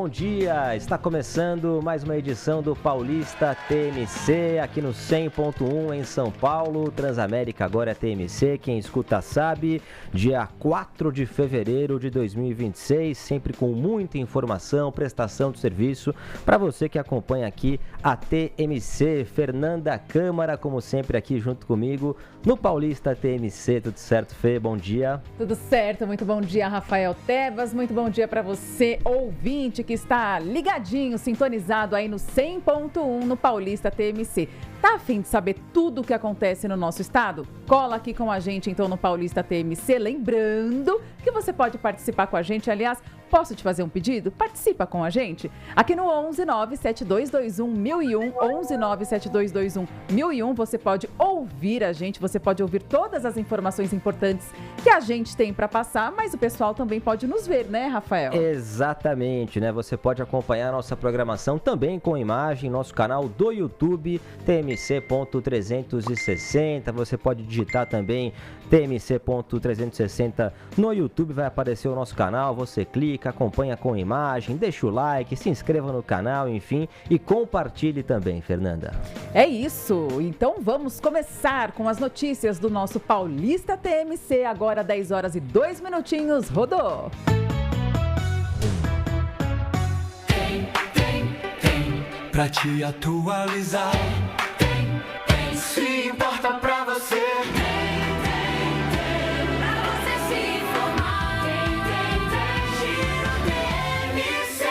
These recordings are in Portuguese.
bom dia! Está começando mais uma edição do Paulista TMC, aqui no 100.1 em São Paulo. Transamérica agora é TMC, quem escuta sabe. Dia 4 de fevereiro de 2026, sempre com muita informação, prestação de serviço para você que acompanha aqui a TMC. Fernanda Câmara, como sempre, aqui junto comigo no Paulista TMC. Tudo certo, Fê? Bom dia. Tudo certo, muito bom dia, Rafael Tebas. Muito bom dia para você, ouvinte, que está ligadinho, sintonizado aí no 100.1 no Paulista TMC. Tá a fim de saber tudo o que acontece no nosso estado? Cola aqui com a gente então no Paulista TMC, lembrando que você pode participar com a gente. Aliás, posso te fazer um pedido? Participa com a gente aqui no 11972211001, 11972211001. Você pode ouvir a gente, você pode ouvir todas as informações importantes que a gente tem para passar, mas o pessoal também pode nos ver, né, Rafael? Exatamente, né? Você pode acompanhar a nossa programação também com imagem, nosso canal do YouTube, TMC.360. Você pode digitar também TMC.360 no YouTube, vai aparecer o nosso canal, você clica, acompanha com imagem, deixa o like, se inscreva no canal, enfim, e compartilhe também, Fernanda. É isso, então vamos começar com as notícias do nosso Paulista TMC, agora 10 horas e 2 minutinhos, rodou! Pra te atualizar, se importa pra você. Pra você se informar, Giro TMC.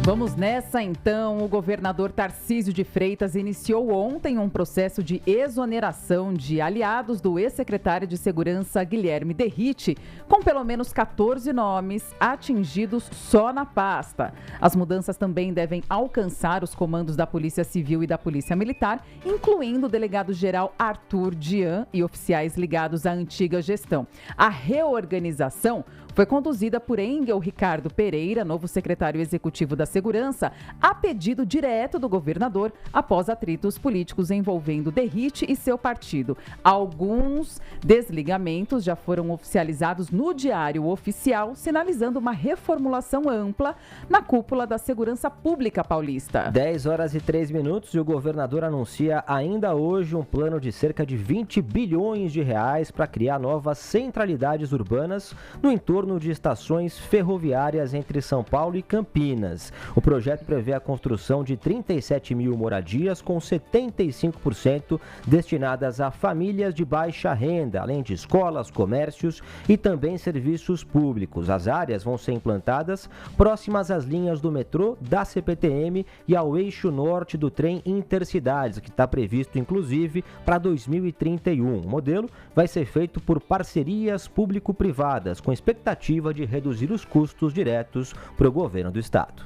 Vamos nessa então. O governador Tarcísio de Freitas iniciou ontem um processo de exoneração de aliados do ex-secretário de Segurança Guilherme Derrite, com pelo menos 14 nomes atingidos só na pasta. As mudanças também devem alcançar os comandos da Polícia Civil e da Polícia Militar, incluindo o delegado-geral Arthur Dian e oficiais ligados à antiga gestão. A reorganização foi conduzida por Engel Ricardo Pereira, novo secretário executivo da Segurança, a pedido direto do governador após atritos políticos envolvendo Derrite e seu partido. Alguns desligamentos já foram oficializados no Diário Oficial, sinalizando uma reformulação ampla na cúpula da Segurança Pública Paulista. 10 horas e 3 minutos e o governador anuncia ainda hoje um plano de cerca de 20 bilhões de reais para criar novas centralidades urbanas no entorno de estações ferroviárias entre São Paulo e Campinas. O projeto prevê a construção de 37 mil moradias, com 75% destinadas a famílias de baixa renda, além de escolas, comércios e também serviços públicos. As áreas vão ser implantadas próximas às linhas do metrô, da CPTM e ao eixo norte do trem Intercidades, que está previsto inclusive para 2031. O modelo vai ser feito por parcerias público-privadas, com expectativa de reduzir os custos diretos para o governo do estado.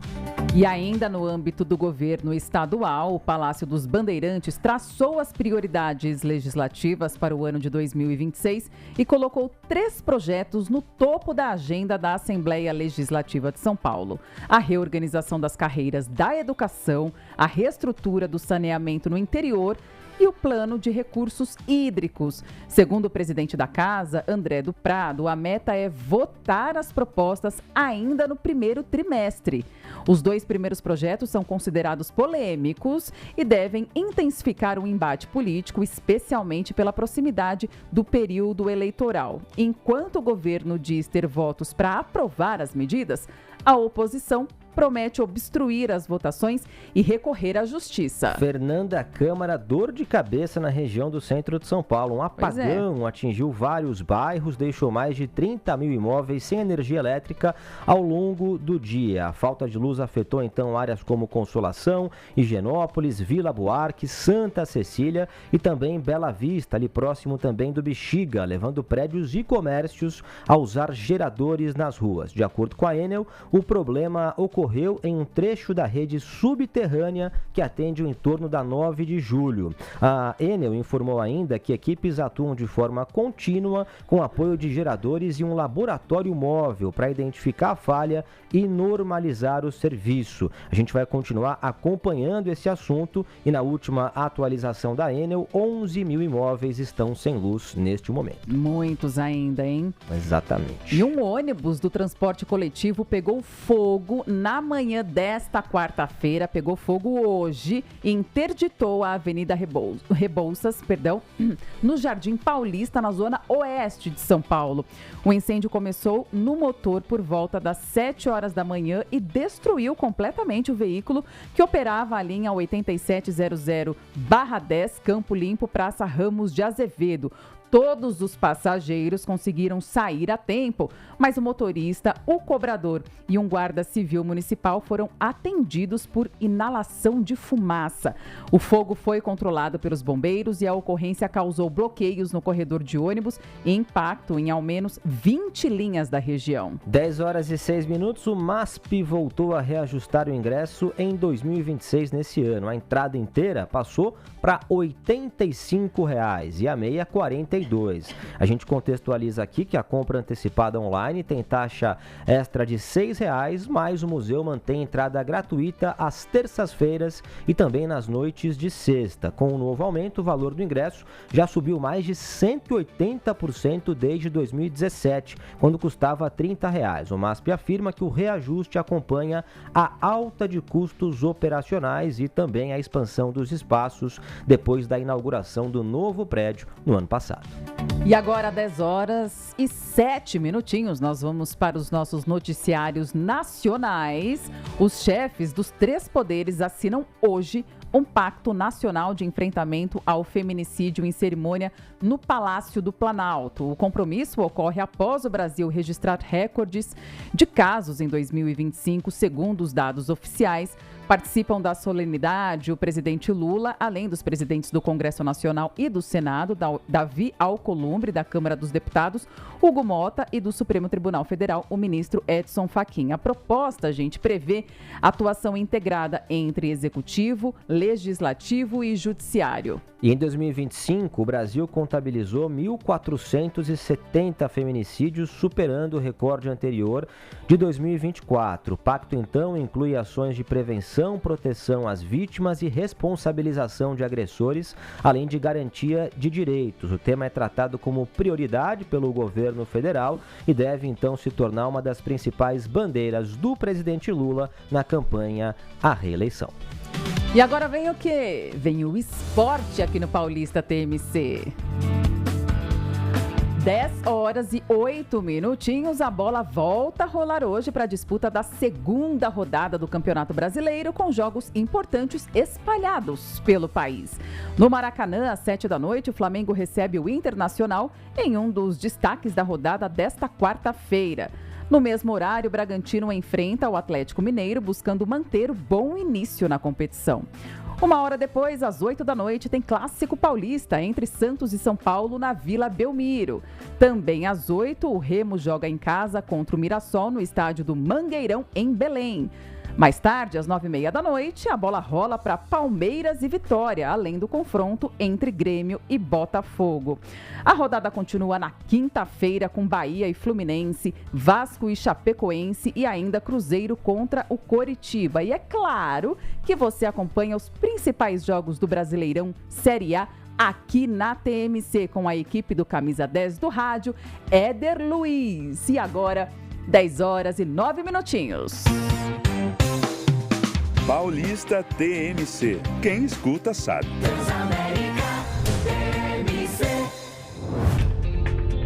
E ainda no âmbito do governo estadual, o Palácio dos Bandeirantes traçou as prioridades legislativas para o ano de 2026 e colocou 3 projetos no topo da agenda da Assembleia Legislativa de São Paulo: a reorganização das carreiras da educação, a reestrutura do saneamento no interior e o plano de recursos hídricos. Segundo o presidente da casa, André do Prado, a meta é votar as propostas ainda no primeiro trimestre. Os 2 primeiros projetos são considerados polêmicos e devem intensificar o embate político, especialmente pela proximidade do período eleitoral. Enquanto o governo diz ter votos para aprovar as medidas, a oposição promete obstruir as votações e recorrer à justiça. Fernanda Câmara, dor de cabeça na região do centro de São Paulo. Um apagão atingiu vários bairros, deixou mais de 30 mil imóveis sem energia elétrica ao longo do dia. A falta de luz afetou então áreas como Consolação, Higienópolis, Vila Buarque, Santa Cecília e também Bela Vista, ali próximo também do Bexiga, levando prédios e comércios a usar geradores nas ruas. De acordo com a Enel, o problema ocorreu ocorreu em um trecho da rede subterrânea que atende o entorno da 9 de julho. A Enel informou ainda que equipes atuam de forma contínua com apoio de geradores e um laboratório móvel para identificar a falha e normalizar o serviço. A gente vai continuar acompanhando esse assunto e na última atualização da Enel, 11 mil imóveis estão sem luz neste momento. Muitos ainda, hein? Exatamente. E um ônibus do transporte coletivo pegou fogo na manhã desta quarta-feira, pegou fogo hoje e interditou a Avenida Rebouças, no Jardim Paulista, na zona oeste de São Paulo. O incêndio começou no motor por volta das 7 horas da manhã e destruiu completamente o veículo que operava a linha 8700/10 Campo Limpo, Praça Ramos de Azevedo. Todos os passageiros conseguiram sair a tempo, mas o motorista, o cobrador e um guarda civil municipal foram atendidos por inalação de fumaça. O fogo foi controlado pelos bombeiros e a ocorrência causou bloqueios no corredor de ônibus e impacto em ao menos 20 linhas da região. 10 horas e 6 minutos, o MASP voltou a reajustar o ingresso em 2026 nesse ano. A entrada inteira passou para R$ 85,00 e a meia R$ 42,00. A gente contextualiza aqui que a compra antecipada online tem taxa extra de R$ 6,00, mas o museu mantém entrada gratuita às terças-feiras e também nas noites de sexta. Com o novo aumento, o valor do ingresso já subiu mais de 180% desde 2017, quando custava R$ 30,00. O MASP afirma que o reajuste acompanha a alta de custos operacionais e também a expansão dos espaços depois da inauguração do novo prédio no ano passado. E agora, 10 horas e 7 minutinhos, nós vamos para os nossos noticiários nacionais. Os chefes dos 3 poderes assinam hoje um pacto nacional de enfrentamento ao feminicídio em cerimônia no Palácio do Planalto. O compromisso ocorre após o Brasil registrar recordes de casos em 2025, segundo os dados oficiais. Participam da solenidade o presidente Lula, além dos presidentes do Congresso Nacional e do Senado, Davi Alcolumbre, da Câmara dos Deputados, Hugo Mota, e do Supremo Tribunal Federal, o ministro Edson Fachin. A proposta, gente, prevê atuação integrada entre executivo, legislativo e judiciário. E em 2025, o Brasil contabilizou 1.470 feminicídios, superando o recorde anterior de 2024. O pacto, então, inclui ações de prevenção, proteção às vítimas e responsabilização de agressores, além de garantia de direitos. O tema é tratado como prioridade pelo governo federal e deve, então, se tornar uma das principais bandeiras do presidente Lula na campanha à reeleição. E agora vem o quê? Vem o esporte aqui no Paulista TMC. 10 horas e 8 minutinhos, a bola volta a rolar hoje para a disputa da segunda rodada do Campeonato Brasileiro, com jogos importantes espalhados pelo país. No Maracanã, às 7 da noite, o Flamengo recebe o Internacional em um dos destaques da rodada desta quarta-feira. No mesmo horário, o Bragantino enfrenta o Atlético Mineiro, buscando manter o bom início na competição. Uma hora depois, às 8 da noite, tem Clássico Paulista entre Santos e São Paulo na Vila Belmiro. Também às 8, o Remo joga em casa contra o Mirassol no estádio do Mangueirão, em Belém. Mais tarde, às 9h30 da noite, a bola rola para Palmeiras e Vitória, além do confronto entre Grêmio e Botafogo. A rodada continua na quinta-feira com Bahia e Fluminense, Vasco e Chapecoense e ainda Cruzeiro contra o Coritiba. E é claro que você acompanha os principais jogos do Brasileirão Série A aqui na TMC com a equipe do Camisa 10 do rádio, Éder Luiz. E agora, 10 horas e 9 minutinhos. Paulista TMC. Quem escuta sabe.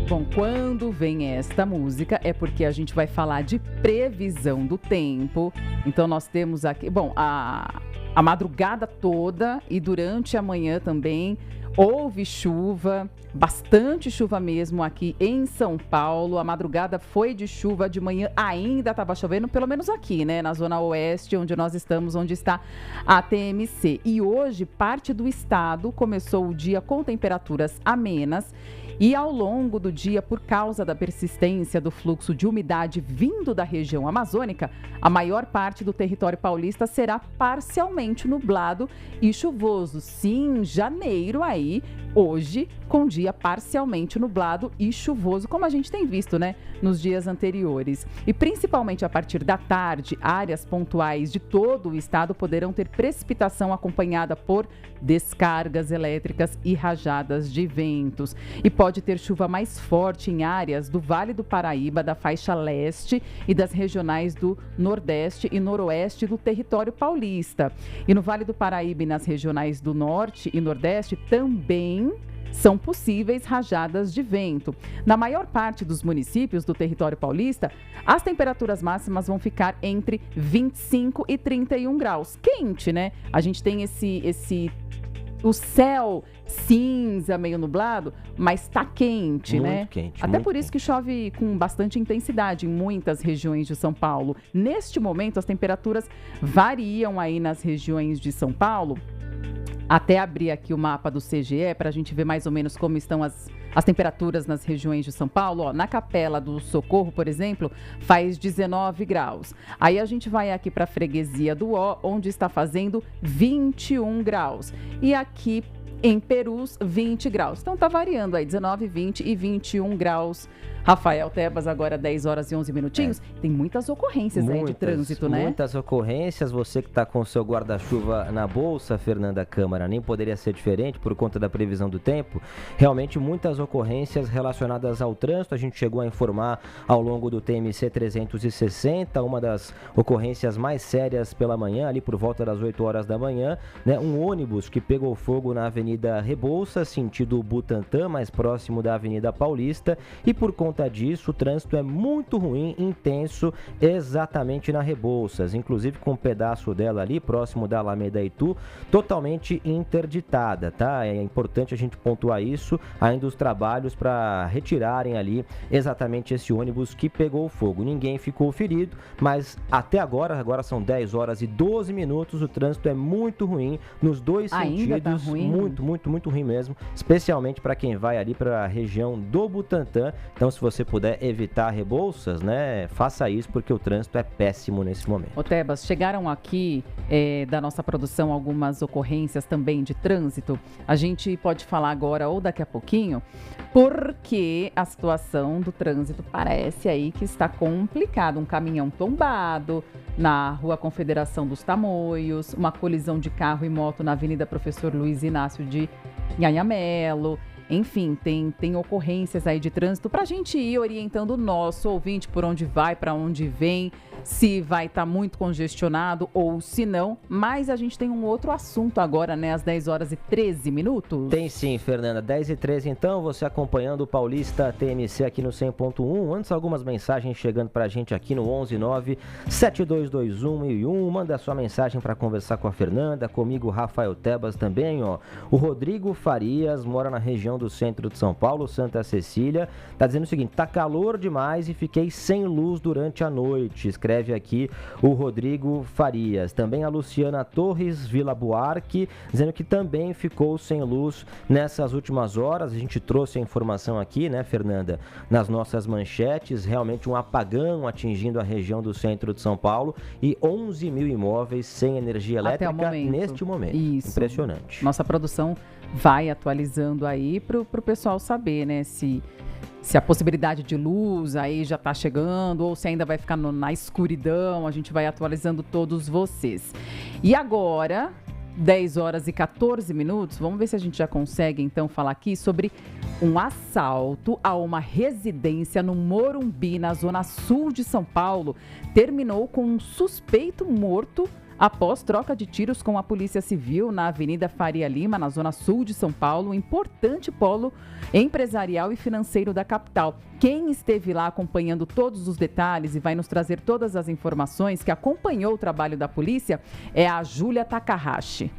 Bom, quando vem esta música é porque a gente vai falar de previsão do tempo. Então nós temos aqui, bom, a madrugada toda e durante a manhã também houve chuva, bastante chuva mesmo aqui em São Paulo. A madrugada foi de chuva, de manhã ainda estava chovendo, pelo menos aqui, né, na zona oeste, onde nós estamos, onde está a TMC. E hoje, parte do estado começou o dia com temperaturas amenas E ao longo do dia, por causa da persistência do fluxo de umidade vindo da região amazônica, a maior parte do território paulista será parcialmente nublado e chuvoso. Sim, janeiro aí, hoje, com dia parcialmente nublado e chuvoso, como a gente tem visto, né, nos dias anteriores. E principalmente a partir da tarde, áreas pontuais de todo o estado poderão ter precipitação acompanhada por descargas elétricas e rajadas de ventos. E pode ter chuva mais forte em áreas do Vale do Paraíba, da faixa leste e das regionais do Nordeste e Noroeste do território paulista. E no Vale do Paraíba e nas regionais do Norte e Nordeste também são possíveis rajadas de vento. Na maior parte dos municípios do território paulista, as temperaturas máximas vão ficar entre 25 e 31 graus. Quente, né? A gente tem o céu cinza, meio nublado, mas tá quente, muito né? Quente, Até muito por isso que chove com bastante intensidade em muitas regiões de São Paulo. Neste momento, as temperaturas variam aí nas regiões de São Paulo. Até abrir aqui o mapa do CGE para a gente ver mais ou menos como estão as temperaturas nas regiões de São Paulo. Ó, na Capela do Socorro, por exemplo, faz 19 graus. Aí a gente vai aqui para a Freguesia do Ó, onde está fazendo 21 graus. E aqui em Perus, 20 graus. Então tá variando aí, 19, 20 e 21 graus. Rafael Tebas, agora 10 horas e 11 minutinhos. Tem muitas ocorrências aí de trânsito, né? Muitas ocorrências. Você que está com o seu guarda-chuva na bolsa, Fernanda Câmara, nem poderia ser diferente por conta da previsão do tempo. Realmente muitas ocorrências relacionadas ao trânsito. A gente chegou a informar ao longo do TMC 360, uma das ocorrências mais sérias pela manhã, ali por volta das 8 horas da manhã, né? Um ônibus que pegou fogo na Avenida Rebouças, sentido Butantã, mais próximo da Avenida Paulista, e por conta disso, o trânsito é muito ruim, intenso, exatamente na Rebouças, inclusive com um pedaço dela ali, próximo da Alameda Itu, totalmente interditada, tá? É importante a gente pontuar isso, ainda os trabalhos para retirarem ali exatamente esse ônibus que pegou fogo. Ninguém ficou ferido, mas até agora são 10 horas e 12 minutos, o trânsito é muito ruim nos dois Ainda tá sentidos, ruim? muito ruim mesmo, especialmente para quem vai ali para a região do Butantã. Então, se você puder evitar Rebouças, né, faça isso, porque o trânsito é péssimo nesse momento. Ô Tebas, chegaram aqui da nossa produção algumas ocorrências também de trânsito. A gente pode falar agora ou daqui a pouquinho, porque a situação do trânsito parece aí que está complicada. Um caminhão tombado na Rua Confederação dos Tamoios, uma colisão de carro e moto na Avenida Professor Luiz Inácio de Nhanhamelo. Enfim, tem ocorrências aí de trânsito para a gente ir orientando o nosso ouvinte por onde vai, para onde vem, se vai estar muito congestionado ou se não. Mas a gente tem um outro assunto agora, né? Às 10 horas e 13 minutos. Tem sim, Fernanda. 10 e 13 então, você acompanhando o Paulista TMC aqui no 100.1. Antes, algumas mensagens chegando pra gente aqui no 119-7221-1001. Manda sua mensagem para conversar com a Fernanda, comigo, Rafael Tebas também, ó. O Rodrigo Farias mora na região do centro de São Paulo, Santa Cecília. Tá dizendo o seguinte: tá calor demais e fiquei sem luz durante a noite. Escreve aqui o Rodrigo Farias. Também a Luciana Torres Vila Buarque, dizendo que também ficou sem luz nessas últimas horas. A gente trouxe a informação aqui, né, Fernanda, nas nossas manchetes. Realmente um apagão atingindo a região do centro de São Paulo e 11 mil imóveis sem energia elétrica neste momento. Isso. Impressionante. Nossa produção vai atualizando aí para o pessoal saber, né, se a possibilidade de luz aí já está chegando ou se ainda vai ficar na escuridão. A gente vai atualizando todos vocês. E agora, 10 horas e 14 minutos, vamos ver se a gente já consegue então falar aqui sobre um assalto a uma residência no Morumbi, na zona sul de São Paulo. Terminou com um suspeito morto após troca de tiros com a Polícia Civil na Avenida Faria Lima, na zona sul de São Paulo, um importante polo empresarial e financeiro da capital. Quem esteve lá acompanhando todos os detalhes e vai nos trazer todas as informações, que acompanhou o trabalho da polícia, é a Júlia Takahashi.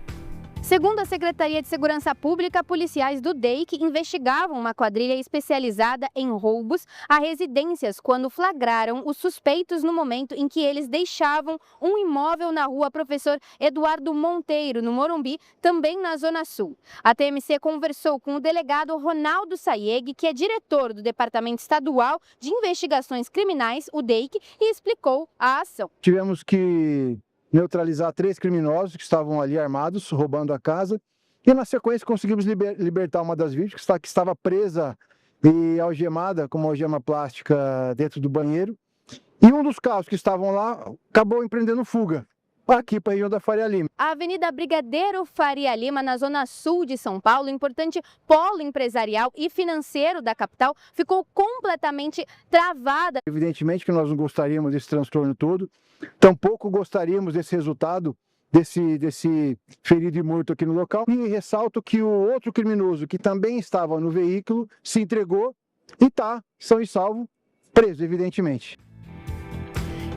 Segundo a Secretaria de Segurança Pública, policiais do DEIC investigavam uma quadrilha especializada em roubos a residências quando flagraram os suspeitos no momento em que eles deixavam um imóvel na rua Professor Eduardo Monteiro, no Morumbi, também na Zona Sul. A TMC conversou com o delegado Ronaldo Sayeg, que é diretor do Departamento Estadual de Investigações Criminais, o DEIC, e explicou a ação. Tivemos que neutralizar 3 criminosos que estavam ali armados, roubando a casa. E na sequência conseguimos libertar uma das vítimas que estava presa e algemada com uma algema plástica dentro do banheiro. E um dos carros que estavam lá acabou empreendendo fuga aqui para a região da Faria Lima. A Avenida Brigadeiro Faria Lima, na Zona Sul de São Paulo, importante polo empresarial e financeiro da capital, ficou completamente travada. Evidentemente que nós não gostaríamos desse transtorno todo, tampouco gostaríamos desse resultado, desse ferido e morto aqui no local. E ressalto que o outro criminoso, que também estava no veículo, se entregou e está, são e salvo, preso, evidentemente.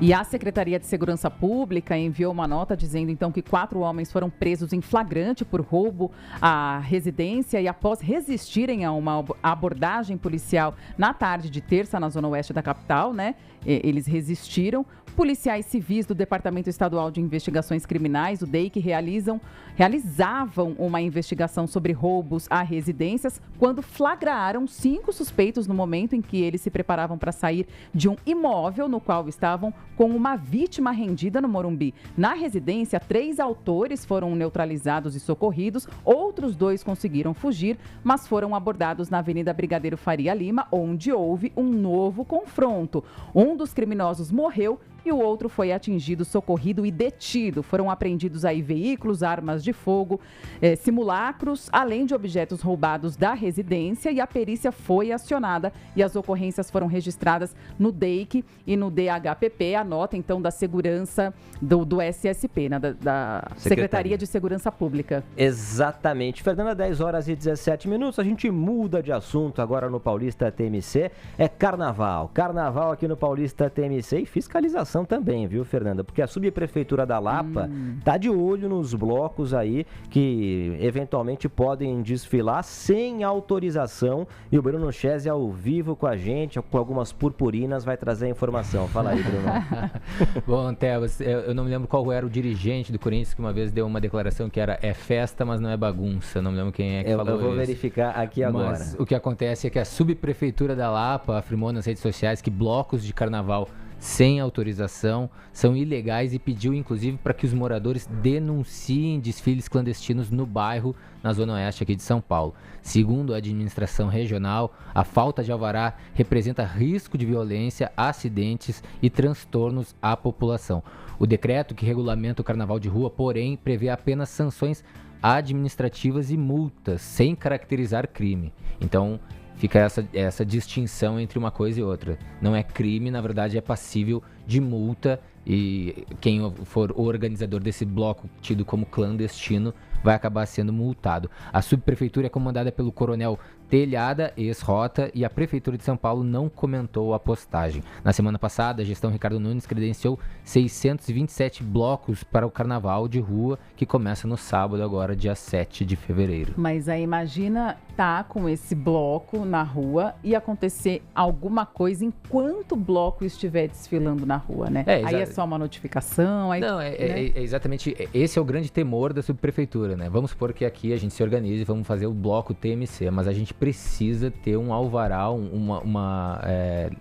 E a Secretaria de Segurança Pública enviou uma nota dizendo, então, que 4 homens foram presos em flagrante por roubo à residência e após resistirem a uma abordagem policial na tarde de terça na zona oeste da capital, né? Eles resistiram. Policiais civis do Departamento Estadual de Investigações Criminais, o DEIC, realizavam uma investigação sobre roubos a residências quando flagraram 5 suspeitos no momento em que eles se preparavam para sair de um imóvel no qual estavam com uma vítima rendida no Morumbi. Na residência, 3 autores foram neutralizados e socorridos, outros 2 conseguiram fugir, mas foram abordados na Avenida Brigadeiro Faria Lima, onde houve um novo confronto. Um dos criminosos morreu e o outro foi atingido, socorrido e detido. Foram apreendidos aí veículos, armas de fogo, simulacros, além de objetos roubados da residência, e a perícia foi acionada e as ocorrências foram registradas no DEIC e no DHPP, a nota então da segurança do SSP, né, da Secretaria de Segurança Pública. Exatamente. Fernanda, 10h17, a gente muda de assunto agora no Paulista TMC, é carnaval. Carnaval aqui no Paulista TMC e fiscalização também, viu, Fernanda? Porque a subprefeitura da Lapa tá de olho nos blocos aí que eventualmente podem desfilar sem autorização, e o Bruno Chese ao vivo com a gente, com algumas purpurinas, vai trazer a informação. Fala aí, Bruno. Bom, Tebas, eu não me lembro qual era o dirigente do Corinthians que uma vez deu uma declaração que era festa, mas não é bagunça. Não me lembro quem é que falou isso. Eu vou verificar aqui agora. Mas o que acontece é que a subprefeitura da Lapa afirmou nas redes sociais que blocos de carnaval sem autorização são ilegais e pediu inclusive para que os moradores denunciem desfiles clandestinos no bairro, na zona oeste aqui de São Paulo. Segundo a administração regional, a falta de alvará representa risco de violência, acidentes e transtornos à população. O decreto que regulamenta o carnaval de rua, porém, prevê apenas sanções administrativas e multas, sem caracterizar crime. Então, fica essa distinção entre uma coisa e outra. Não é crime, na verdade é passível de multa, e quem for o organizador desse bloco tido como clandestino vai acabar sendo multado. A subprefeitura é comandada pelo coronel Telhada, ex-rota, e a Prefeitura de São Paulo não comentou a postagem. Na semana passada, a gestão Ricardo Nunes credenciou 627 blocos para o carnaval de rua, que começa no sábado agora, dia 7 de fevereiro. Mas aí imagina com esse bloco na rua e acontecer alguma coisa enquanto o bloco estiver desfilando na rua, né? Aí é só uma notificação. Aí, não, exatamente, esse é o grande temor da subprefeitura, né? Vamos supor que aqui a gente se organize e vamos fazer o bloco TMC, mas a gente precisa ter um alvará, uma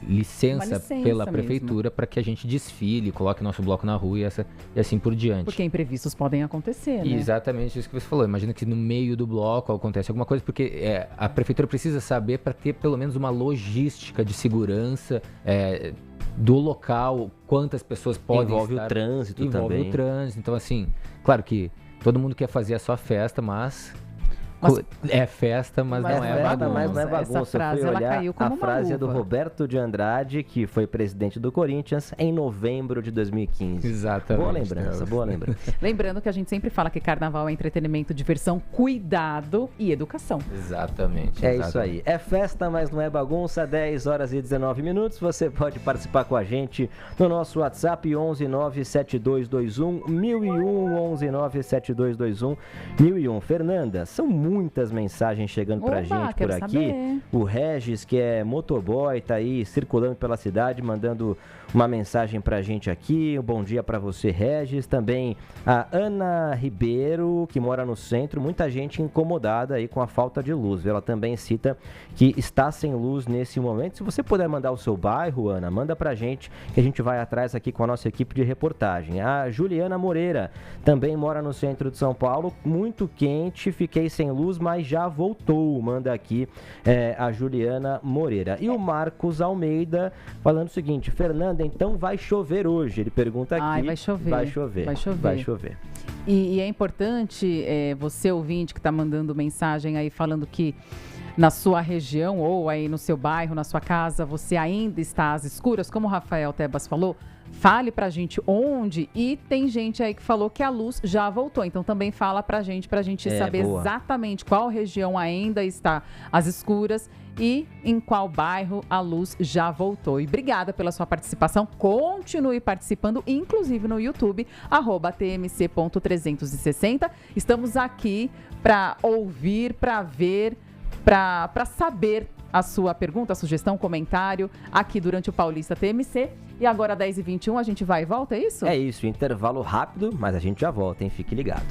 licença pela prefeitura para que a gente desfile, coloque nosso bloco na rua e assim por diante. Porque imprevistos podem acontecer, né? Exatamente isso que você falou. Imagina que no meio do bloco acontece alguma coisa, porque a prefeitura precisa saber para ter pelo menos uma logística de segurança do local, quantas pessoas podem Envolve estar. O trânsito também. Envolve o trânsito. Então, assim, claro que todo mundo quer fazer a sua festa, mas É festa, mas não é festa, bagunça. mas não é bagunça. Essa frase, Eu fui ela olhar, caiu como a uma frase é do luva. Roberto de Andrade, que foi presidente do Corinthians em novembro de 2015. Exatamente. Boa lembrança, boa lembrança. Lembrando que a gente sempre fala que carnaval é entretenimento, diversão, cuidado e educação. Exatamente. É isso aí. É festa, mas não é bagunça. 10 horas e 19 minutos. Você pode participar com a gente no nosso WhatsApp 11 97221 1001 11 97221 1001. Fernanda, são muitas mensagens chegando pra Oba, gente por quero aqui. saber. O Regis, que é motoboy, tá aí circulando pela cidade, mandando uma mensagem pra gente aqui. Um bom dia pra você, Regis. Também a Ana Ribeiro, que mora no centro. Muita gente incomodada aí com a falta de luz. Ela também cita que está sem luz nesse momento. Se você puder mandar o seu bairro, Ana, manda pra gente, que a gente vai atrás aqui com a nossa equipe de reportagem. A Juliana Moreira também mora no centro de São Paulo. Muito quente, fiquei sem luz, mas já voltou. Manda aqui a Juliana Moreira. E o Marcos Almeida falando o seguinte: Fernanda, então vai chover hoje? Ele pergunta aqui. Ai, vai chover. Vai chover. Vai chover. Vai chover. E é importante, você ouvinte que está mandando mensagem aí falando que na sua região ou aí no seu bairro, na sua casa, você ainda está às escuras, como o Rafael Tebas falou, fale pra gente onde, e tem gente aí que falou que a luz já voltou, então também fala pra gente saber boa. exatamente qual região ainda está às escuras e em qual bairro a luz já voltou. E obrigada pela sua participação, continue participando, inclusive no YouTube, @tmc.360. Estamos aqui para ouvir, para ver, para saber a sua pergunta, sugestão, comentário aqui durante o Paulista TMC. E agora, 10h21, a gente vai e volta, é isso? É isso, intervalo rápido, mas a gente já volta, hein? Fique ligado.